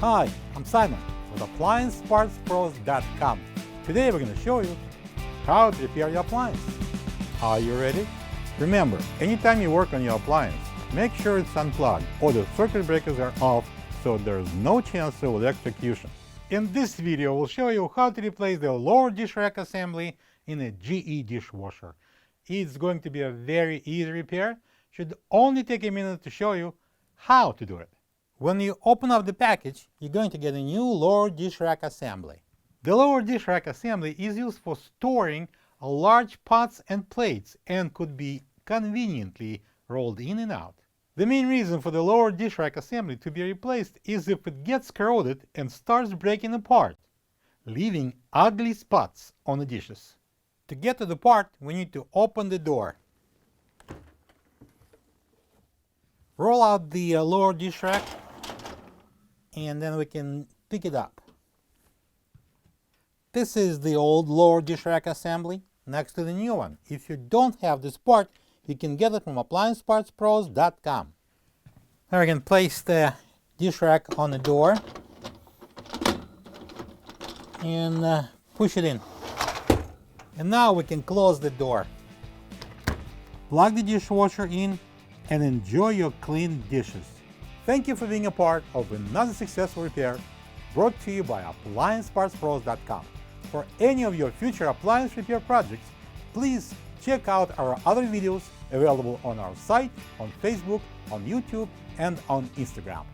Hi, I'm Simon with AppliancePartsPros.com. Today we're going to show you how to repair your appliance. Are you ready? Remember, anytime you work on your appliance, make sure it's unplugged or the circuit breakers are off so there's no chance of electrocution. In this video, we'll show you how to replace the lower dish rack assembly in a GE dishwasher. It's going to be a very easy repair. Should only take a minute to show you how to do it. When you open up the package, you're going to get a new lower dish rack assembly. The lower dish rack assembly is used for storing large pots and plates and could be conveniently rolled in and out. The main reason for the lower dish rack assembly to be replaced is if it gets corroded and starts breaking apart, leaving ugly spots on the dishes. To get to the part, we need to open the door. Roll out the lower dish rack, and then we can pick it up. This is the old lower dish rack assembly next to the new one. If you don't have this part, you can get it from AppliancePartsPros.com. Now we can place the dish rack on the door and push it in. And now we can close the door. Plug the dishwasher in and enjoy your clean dishes. Thank you for being a part of another successful repair brought to you by AppliancePartsPros.com. For any of your future appliance repair projects, please check out our other videos available on our site, on Facebook, on YouTube, and on Instagram.